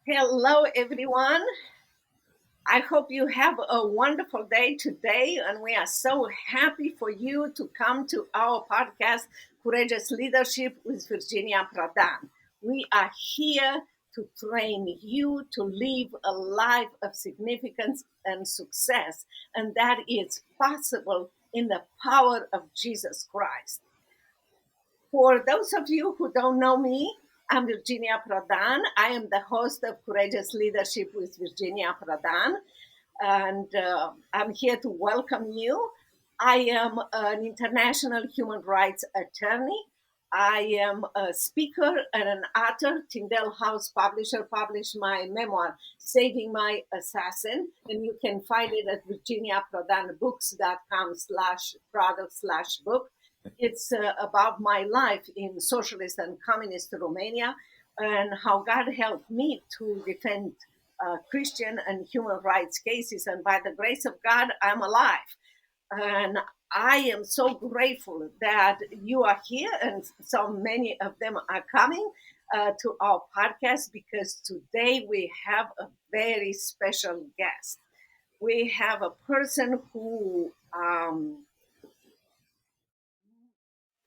Hello, everyone. I hope you have a wonderful day today, and we are so happy for you to come to our podcast, Courageous Leadership with Virginia Prodan. We are here to train you to live a life of significance and success, and that is possible in the power of Jesus Christ. For those of you who don't know me, I'm Virginia Prodan. I am the host of Courageous Leadership with Virginia Prodan, and I'm here to welcome you. I am an international human rights attorney. I am a speaker and an author. Tyndale House Publisher published my memoir, Saving My Assassin, and you can find it at virginiaprodanbooks.com slash product slash book. It's about my life in socialist and communist Romania and how God helped me to defend Christian and human rights cases. And by the grace of God, I'm alive. And I am so grateful that you are here and so many of them are coming to our podcast because today we have a very special guest. We have a person who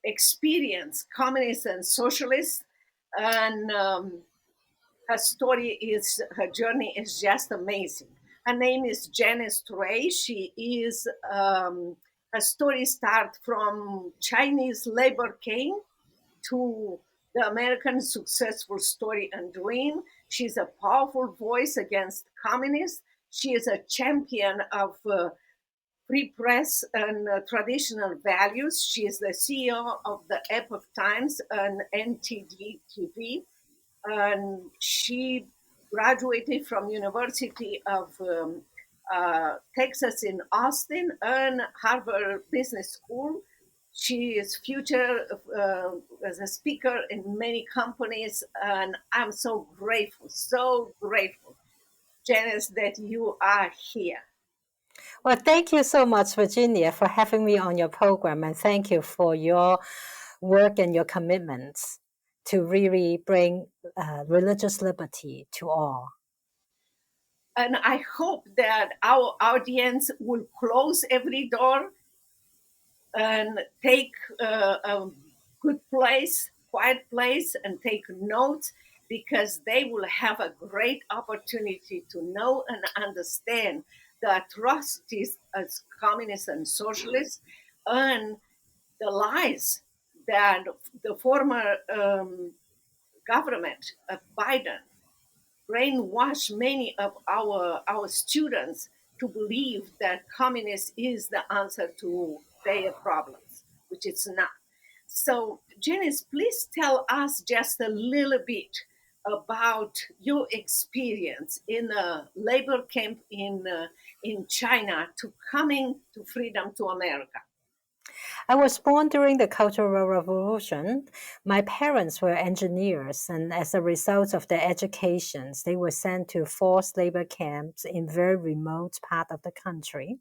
experienced communist and socialist, and her journey is just amazing. Her name is Janice Trey. She is her story starts from Chinese labor king to the American successful story and dream. She's a powerful voice against communists. She is a champion of free press and traditional values. She is the CEO of the Epoch Times and NTD TV, and she graduated from University of Texas in Austin and Harvard Business School. She is future as a speaker in many companies, and I'm so grateful, Janice, that you are here. Well, thank you so much, Virginia, for having me on your program, and thank you for your work and your commitments to really bring religious liberty to all. And I hope that our audience will close every door and take a good place, quiet place, and take notes because they will have a great opportunity to know and understand the atrocities as communists and socialists and the lies that the former government of Biden brainwash many of our students to believe that communism is the answer to their problems, which it's not. So, Janice, please tell us just a little bit about your experience in a labor camp in China to coming to freedom to America. I was born during the Cultural Revolution. My parents were engineers, and as a result of their educations, they were sent to forced labor camps in very remote part of the country.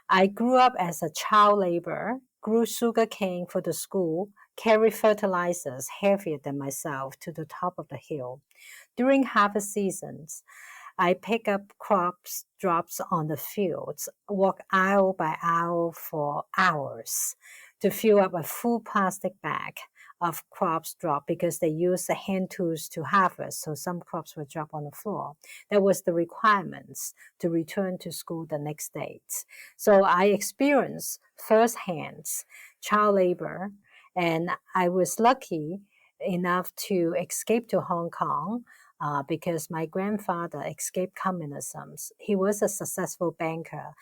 I grew up as a child laborer, grew sugar cane for the school, carried fertilizers heavier than myself to the top of the hill. During harvest seasons, I pick up crops drops on the fields, walk aisle by aisle for hours to fill up a full plastic bag of crops drop because they use the hand tools to harvest, so some crops would drop on the floor. That was the requirements to return to school the next day. So I experienced firsthand child labor, and I was lucky enough to escape to Hong Kong because my grandfather escaped communism. He was a successful banker.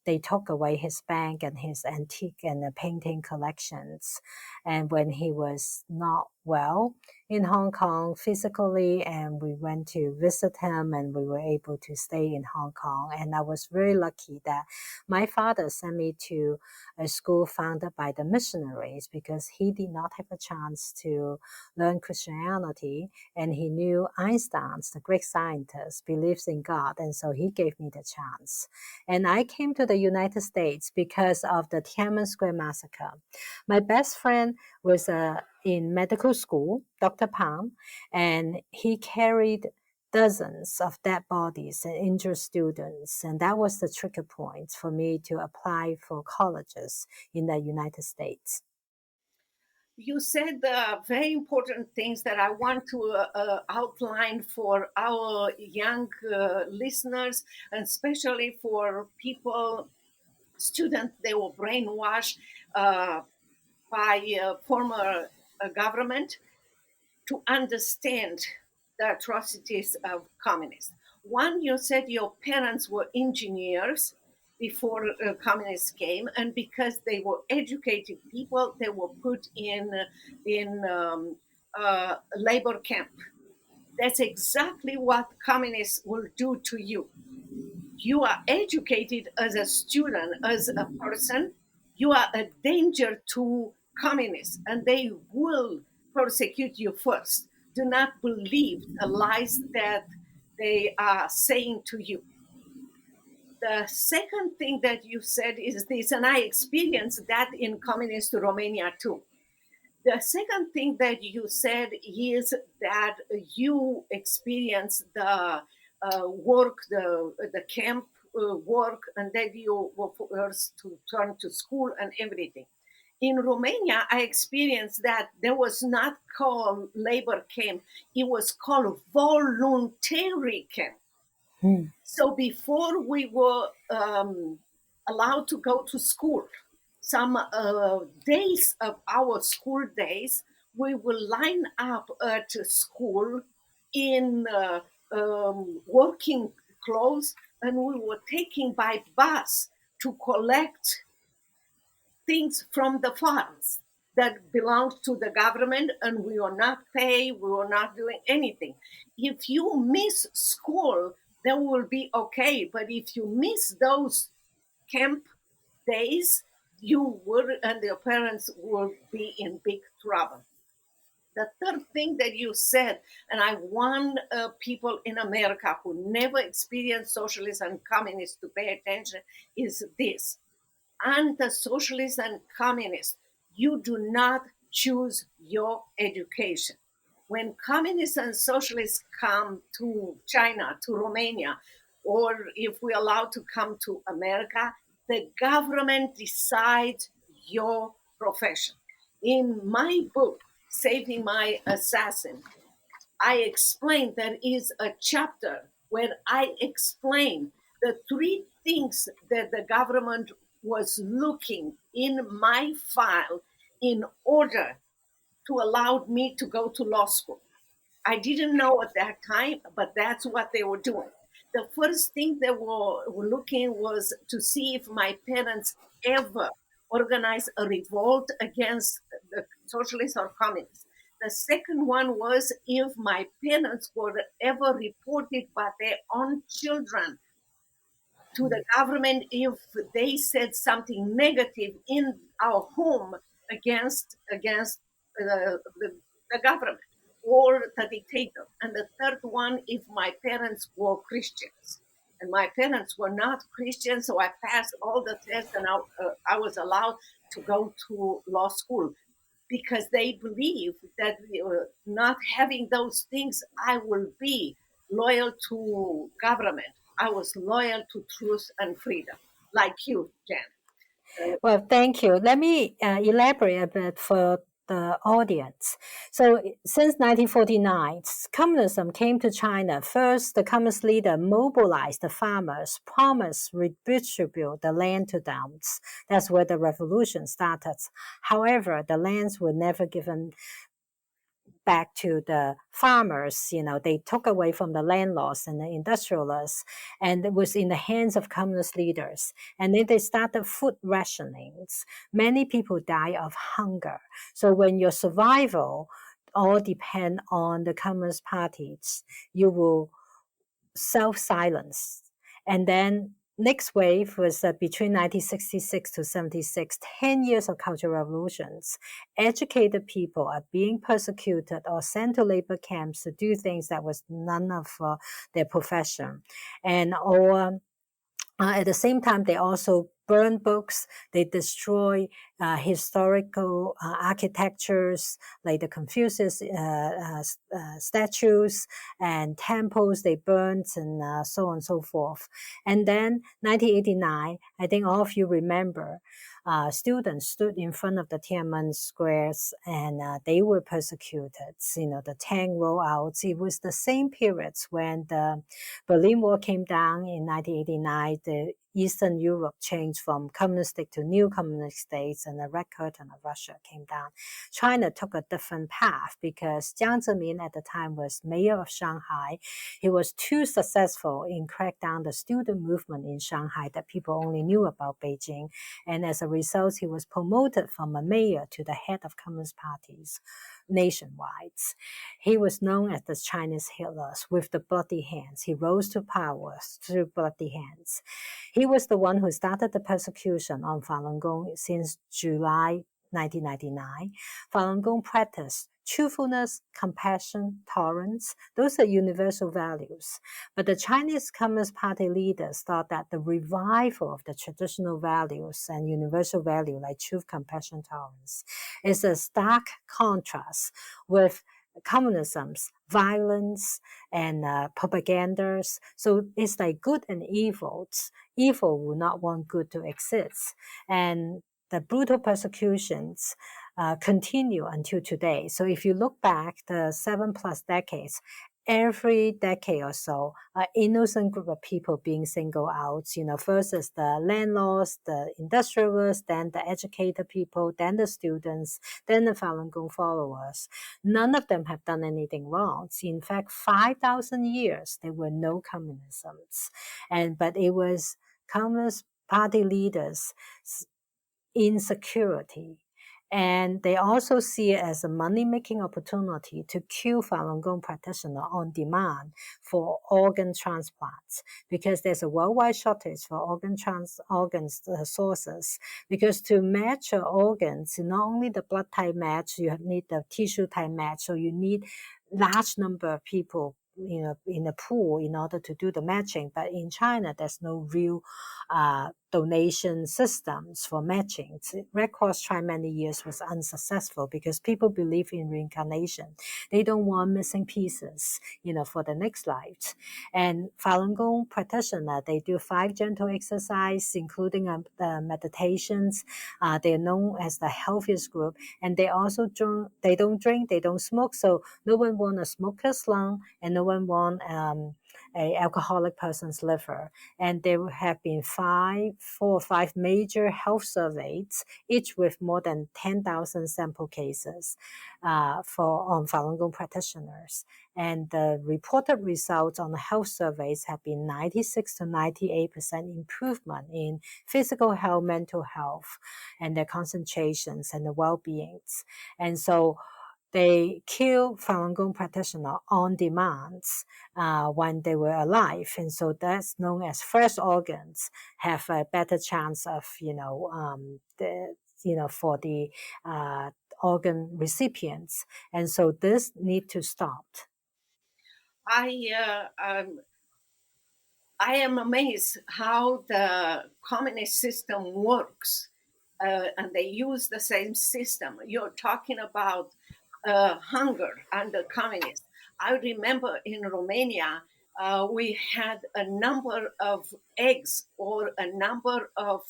They took away his bank and his antique and painting collections. And when he was not well in Hong Kong physically, and we went to visit him and we were able to stay in Hong Kong. And I was very lucky that my father sent me to a school founded by the missionaries because he did not have a chance to learn Christianity, and he knew Einstein, the Greek scientist, believes in God, and so he gave me the chance. And I came to the United States because of the Tiananmen Square massacre. My best friend was in medical school, Dr. Pang, and he carried dozens of dead bodies and injured students. And that was the trigger point for me to apply for colleges in the United States. You said very important things that I want to outline for our young listeners, and especially for people, students, they were brainwashed uh, by former government to understand the atrocities of communists. One, you said your parents were engineers before communists came, and because they were educated people, they were put in labor camp. That's exactly what communists will do to you. You are educated as a student, as a person, you are a danger to communists, and they will persecute you first. Do not believe the lies that they are saying to you. The second thing that you said is this, and I experienced that in communist Romania too. The second thing that you said is that you experienced the work, the camp work, and that you were forced to turn to school and everything. In Romania, I experienced that there was not called labor camp; it was called voluntary camp. Hmm. So before we were allowed to go to school, some days of our school days, we will line up at school in working clothes, and we were taking by bus to collect things from the farms that belonged to the government, and we were not paid, we were not doing anything. If you miss school, that will be okay, but if you miss those camp days, you would, and your parents will be in big trouble. The third thing that you said, and I want people in America who never experienced socialism and communists to pay attention, is this: and the socialists and communists, you do not choose your education. When communists and socialists come to China, to Romania, or if we're allowed to come to America, the government decides your profession. In my book, Saving My Assassin, I explained there is a chapter where I explain the three things that the government was looking in my file in order to allow me to go to law school. I didn't know at that time, but that's what they were doing. The first thing they were looking was to see if my parents ever organized a revolt against the socialists or communists. The second one was if my parents were ever reported by their own children to the government if they said something negative in our home against the government or the dictator. And the third one, if my parents were Christians. And my parents were not Christians, so I passed all the tests, and I was allowed to go to law school because they believe that not having those things, I will be loyal to government. I was loyal to truth and freedom, like you, Jan. Well, thank you. Let me elaborate a bit for the audience. So, since 1949, communism came to China. First, the communist leader mobilized the farmers, promised redistribute the land to them. That's where the revolution started. However, the lands were never given back to the farmers. They took away from the landlords and the industrialists, and it was in the hands of communist leaders. And then they started food rationings. Many people die of hunger. So when your survival all depend on the Communist parties, you will self-silence. And then next wave was between 1966 to 76, 10 years of cultural revolutions. Educated people are being persecuted or sent to labor camps to do things that was none of their profession. And or at the same time, they also burn books, they destroy historical architectures like the Confucius statues and temples they burnt, and so on and so forth. And then 1989, I think all of you remember, students stood in front of the Tiananmen squares, and they were persecuted. The tank rollouts. It was the same periods when the Berlin Wall came down in 1989. The Eastern Europe changed from communistic to new communist states, and the Red Curtain of Russia came down. China took a different path because Jiang Zemin at the time was mayor of Shanghai. He was too successful in crack down the student movement in Shanghai that people only knew about Beijing. And as a result, he was promoted from a mayor to the head of communist parties nationwide. He was known as the Chinese Hitler with the bloody hands. He rose to power through bloody hands. He was the one who started the persecution on Falun Gong since July 1999. Falun Gong practiced truthfulness, compassion, tolerance. Those are universal values. But the Chinese Communist Party leaders thought that the revival of the traditional values and universal value like truth, compassion, tolerance is a stark contrast with communism's violence and propagandas. So it's like good and evil. Evil will not want good to exist. And the brutal persecutions continue until today. So if you look back the 7+ decades, every decade or so, an innocent group of people being singled out. First is the landlords, the industrialists, then the educated people, then the students, then the Falun Gong followers. None of them have done anything wrong. In fact, 5,000 years, there were no communisms. But it was Communist Party leaders' insecurity. And they also see it as a money-making opportunity to kill Falun Gong practitioners on demand for organ transplants, because there's a worldwide shortage for organ sources. Because to match your organs, not only the blood type match, you need the tissue type match. So you need large number of people in a pool in order to do the matching. But in China, there's no real donation systems for matching. Red Cross tried many years, was unsuccessful because people believe in reincarnation. They don't want missing pieces, for the next life. And Falun Gong practitioners, they do 5 gentle exercises, including the meditations. They're known as the healthiest group, and they also they don't drink, they don't smoke. So no one want a smoker's lung, and no one want a alcoholic person's liver. And there have been 4 or 5 major health surveys, each with more than 10,000 sample cases on Falun Gong practitioners. And the reported results on the health surveys have been 96 to 98% improvement in physical health, mental health, and their concentrations and the well-beings. And so they kill Falun Gong practitioners on demand when they were alive. And so that's known as fresh organs have a better chance of, for the organ recipients. And so this need to stop. I am amazed how the communist system works, and they use the same system. You're talking about hunger under communists. I remember in Romania, we had a number of eggs or a number of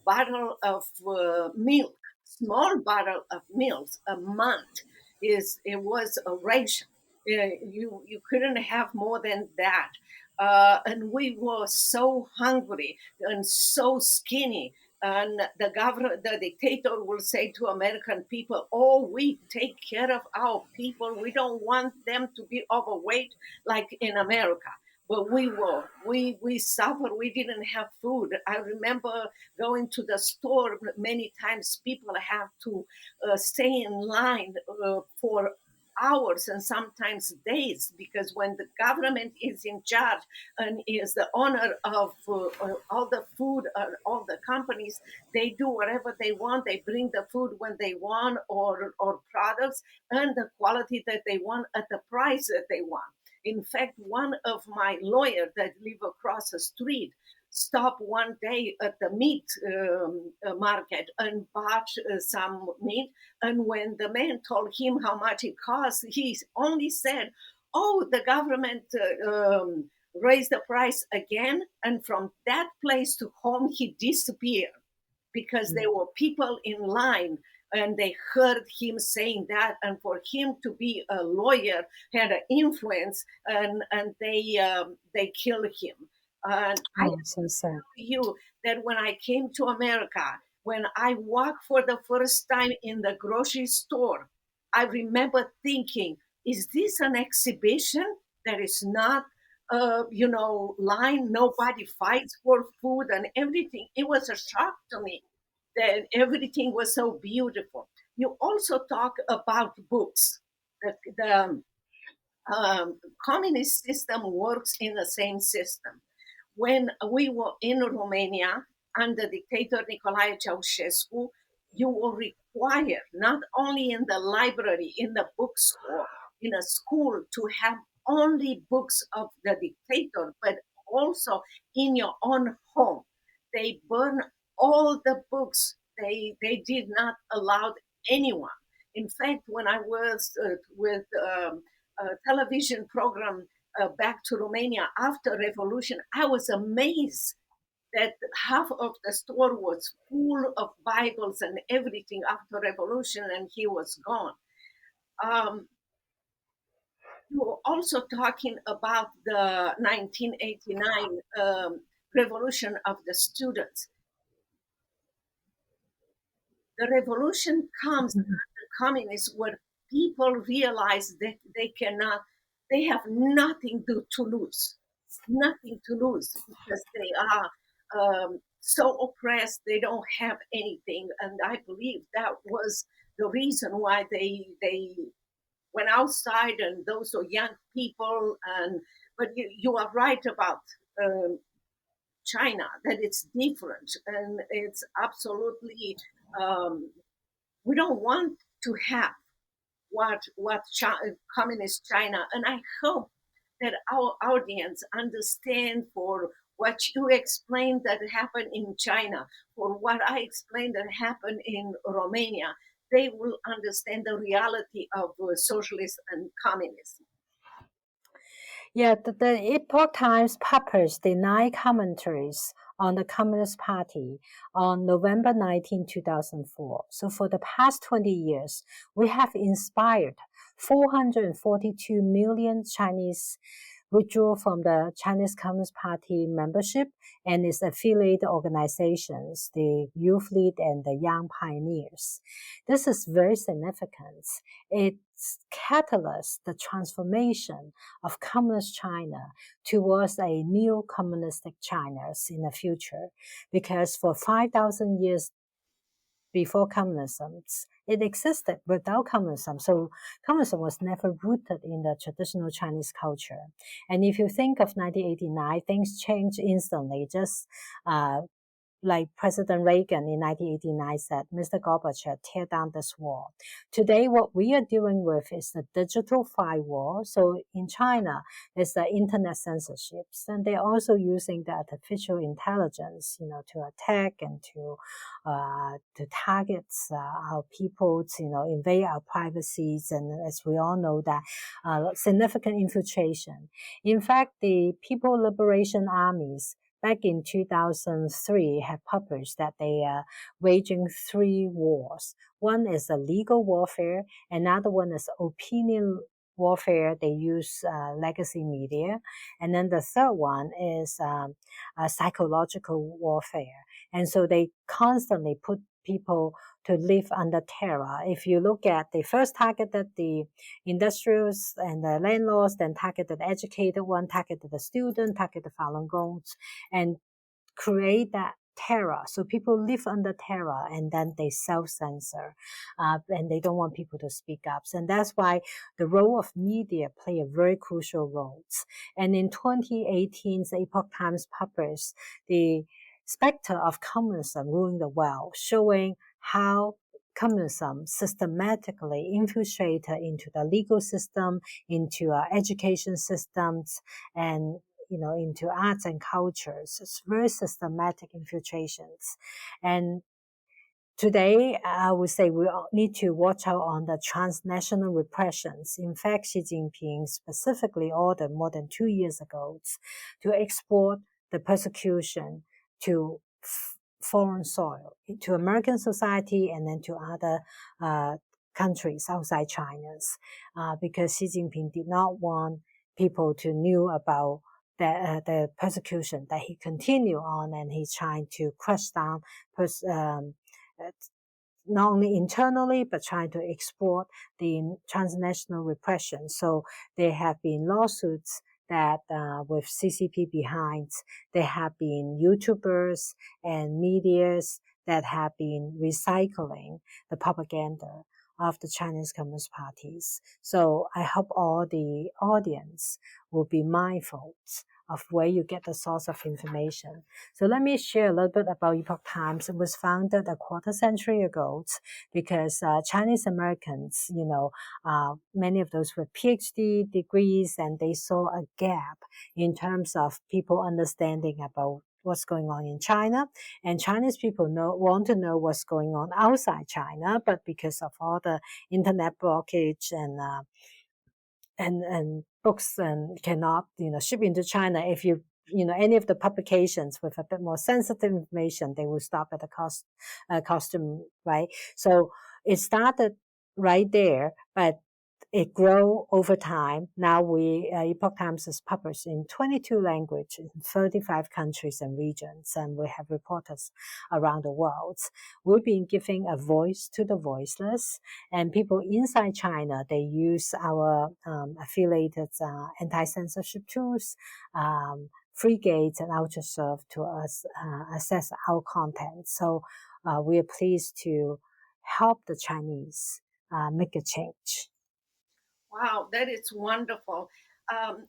bottle of milk, small bottle of milk a month. It was a ration. You couldn't have more than that, and we were so hungry and so skinny. And the dictator will say to American people, "Oh, we take care of our people. We don't want them to be overweight like in America." But we suffered. We didn't have food. I remember going to the store many times. People have to stay in line for hours and sometimes days, because when the government is in charge and is the owner of all the food, all the companies, they do whatever they want. They bring the food when they want, or products and the quality that they want at the price that they want. In fact, one of my lawyers that live across the street, stopped one day at the meat market and bought some meat. And when the man told him how much it cost, he only said, "Oh, the government raised the price again." And from that place to home, he disappeared because there were people in line and they heard him saying that, and for him to be a lawyer had an influence, and they killed him. And I Oh, so sad. you that when I came to America, when I walked for the first time in the grocery store, I remember thinking, is this an exhibition that is not, line? Nobody fights for food and everything. It was a shock to me that everything was so beautiful. You also talk about books. The communist system works in the same system. When we were in Romania under dictator Nicolae Ceausescu, you were required not only in the library, in the bookstore, in a school to have only books of the dictator, but also in your own home. They burned all the books. They did not allow anyone. In fact, when I was with a television program back to Romania after revolution, I was amazed that half of the store was full of Bibles and everything after revolution, and he was gone. Um, you were also talking about the 1989 revolution of the students. The revolution comes under communists where people realize that they have nothing to lose, nothing to lose because they are so oppressed, they don't have anything. And I believe that was the reason why they went outside, and those are young people. But you are right about um, China, that it's different and it's absolutely we don't want to have communist China. And I hope that our audience understand for what you explained that happened in China, for what I explained that happened in Romania, they will understand the reality of socialism and communism. Yeah, the Epoch Times published the 9 commentaries on the Communist Party on November 19, 2004. So for the past 20 years, we have inspired 442 million Chinese withdraw from the Chinese Communist Party membership and its affiliated organizations, the Youth League and the Young Pioneers. This is very significant. It catalyzed the transformation of communist China towards a new communistic China in the future. Because for 5,000 years before communism, it existed without communism. So communism was never rooted in the traditional Chinese culture. And if you think of 1989, things changed instantly. Just like President Reagan in 1989 said, Mr. Gorbachev, tear down this wall. Today, what we are dealing with is the digital firewall. So in China, there's the internet censorships, and they're also using the artificial intelligence, to attack and to target our people, invade our privacies, and as we all know that significant infiltration. In fact, the People Liberation Armies back in 2003 have published that they are waging 3 wars. One is a legal warfare, another one is opinion warfare. They use legacy media, and then the third one is a psychological warfare. And so they constantly put people to live under terror. If you look at, they first targeted the industrials and the landlords, then targeted the educated one, targeted the student, targeted the Falun Gongs, and create that terror. So people live under terror, and then they self-censor, and they don't want people to speak up. And that's why the role of media play a very crucial role. And in 2018, the Epoch Times published the Spectre of Communism Ruling the World, showing how communism systematically infiltrated into the legal system, into our education systems, and into arts and cultures. It's very systematic infiltrations. And today, I would say we need to watch out on the transnational repressions. In fact, Xi Jinping specifically ordered more than 2 years ago to export the persecution to foreign soil, to American society and then to other countries outside China's, because Xi Jinping did not want people to know about the persecution that he continued on, and he's trying to crush down not only internally, but trying to export the transnational repression. So there have been lawsuits that with CCP behind, there have been YouTubers and medias that have been recycling the propaganda of the Chinese Communist parties. So I hope all the audience will be mindful of where you get the source of information. So let me share a little bit about Epoch Times. It was founded a quarter century ago because Chinese Americans, many of those with PhD degrees, and they saw a gap in terms of people understanding about what's going on in China, and Chinese people want to know what's going on outside China, but because of all the internet blockage and books and cannot ship into China, if you any of the publications with a bit more sensitive information, they will stop at the costume, right? So it started right there, but it grew over time. Now Epoch Times is published in 22 languages in 35 countries and regions, and we have reporters around the world. We've been giving a voice to the voiceless, and people inside China, they use our affiliated anti-censorship tools, free gates and UltraSurf to assess our content. So we are pleased to help the Chinese make a change. Wow, that is wonderful.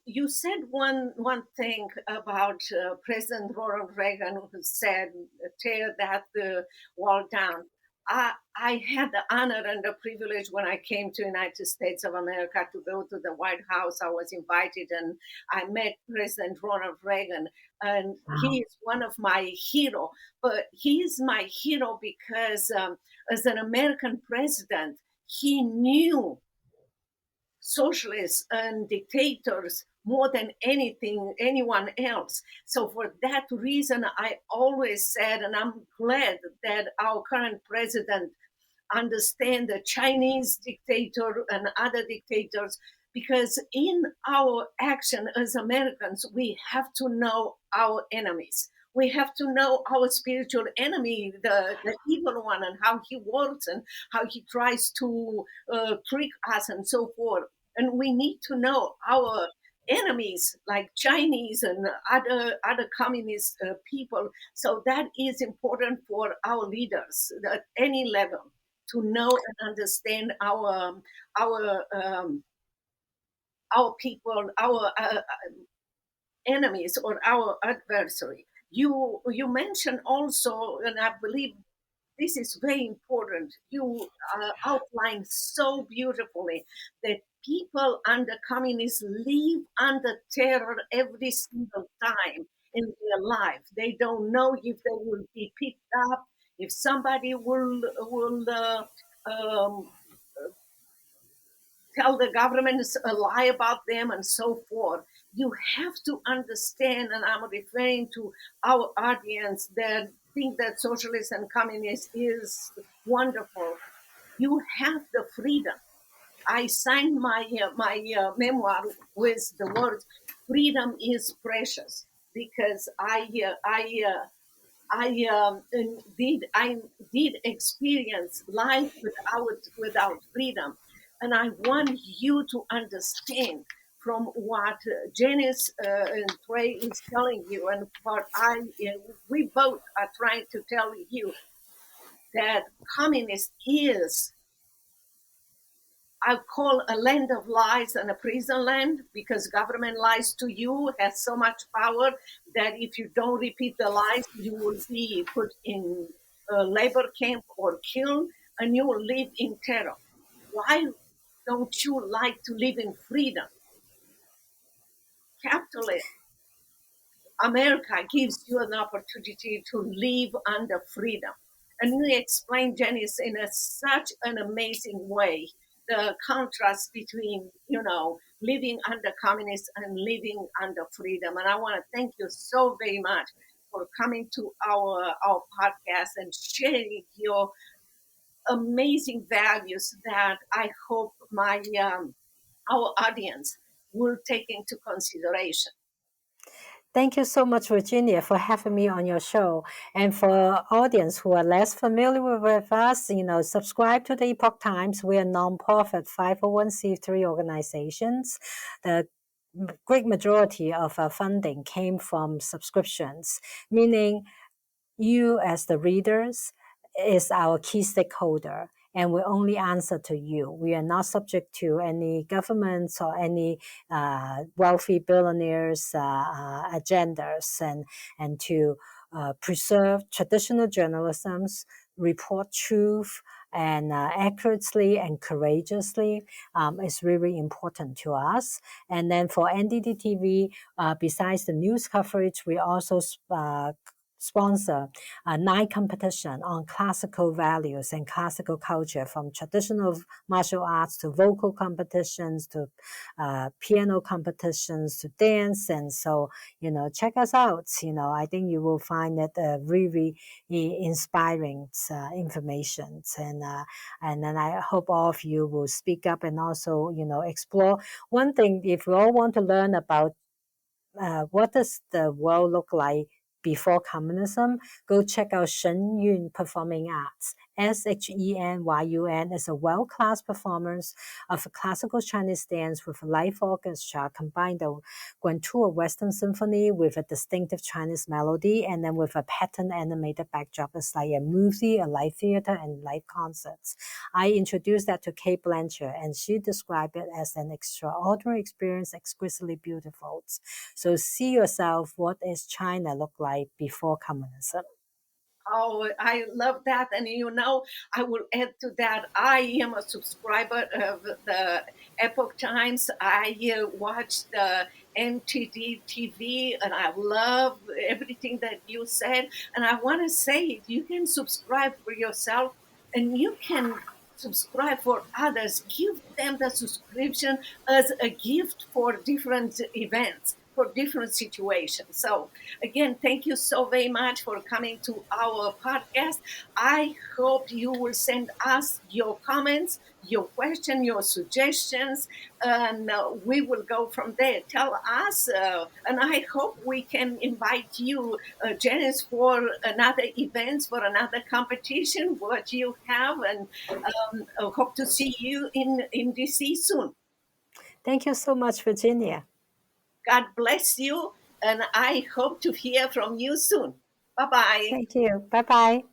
You said one thing about President Ronald Reagan, who said, "Tear that wall down." I had the honor and the privilege when I came to United States of America to go to the White House. I was invited and I met President Ronald Reagan, and he Wow. is one of my hero. But he is my hero because as an American president, he knew socialists and dictators more than anyone else. So for that reason, I always said, and I'm glad that our current president understand the Chinese dictator and other dictators, because in our action as Americans, we have to know our enemies. We have to know our spiritual enemy, the evil one, and how he works and how he tries to trick us and so forth. And we need to know our enemies like Chinese and other communist people. So that is important for our leaders at any level to know and understand our people, our enemies or our adversary. You mentioned also, and I believe this is very important. You outlined so beautifully that people under communists live under terror every single time in their life. They don't know if they will be picked up, if somebody will um, tell the governments a lie about them and so forth. You have to understand, and I'm referring to our audience that think that socialists and communists is wonderful. You have the freedom. I signed my memoir with the words "Freedom is precious" because I did experience life without freedom, and I want you to understand from what Janice Trey is telling you, and what we both are trying to tell you, that communist is, I call, a land of lies and a prison land, because government lies to you, has so much power that if you don't repeat the lies, you will be put in a labor camp or killed, and you will live in terror. Why don't you like to live in freedom? Capitalism. America gives you an opportunity to live under freedom. And you explained, Janice, in such an amazing way the contrast between, living under communists and living under freedom. And I want to thank you so very much for coming to our podcast and sharing your amazing values that I hope my our audience will take into consideration. Thank you so much, Virginia, for having me on your show. And for audience who are less familiar with us, subscribe to the Epoch Times. We are nonprofit 501c3 organizations. The great majority of our funding came from subscriptions, meaning you as the readers is our key stakeholder, and we only answer to you. We are not subject to any governments or any wealthy billionaires' agendas, and to preserve traditional journalisms, report truth, and accurately and courageously is really important to us. And then for NTD TV, besides the news coverage, we also sponsor a night competition on classical values and classical culture, from traditional martial arts to vocal competitions to piano competitions to dance. And so, check us out. I think you will find it really inspiring information. And then I hope all of you will speak up and also, explore. One thing, if you all want to learn about what does the world look like before communism, go check out Shen Yun Performing Arts. SHENYUN is a world-class performance of classical Chinese dance with a live orchestra, combined the Guantua Western Symphony with a distinctive Chinese melody, and then with a pattern animated backdrop. It's like a movie, a live theater, and live concerts. I introduced that to Kate Blanchard, and she described it as an extraordinary experience, exquisitely beautiful. So see yourself, what is China look like before communism? Oh, I love that. And I will add to that. I am a subscriber of the Epoch Times. I watch the NTD TV, and I love everything that you said. And I want to say, you can subscribe for yourself, and you can subscribe for others. Give them the subscription as a gift for different events, for different situations. So again, thank you so very much for coming to our podcast. I hope you will send us your comments, your question, your suggestions, and we will go from there. Tell us, and I hope we can invite you, Janice, for another events, for another competition, what you have, and hope to see you in DC soon. Thank you so much, Virginia. God bless you, and I hope to hear from you soon. Bye bye. Thank you. Bye bye.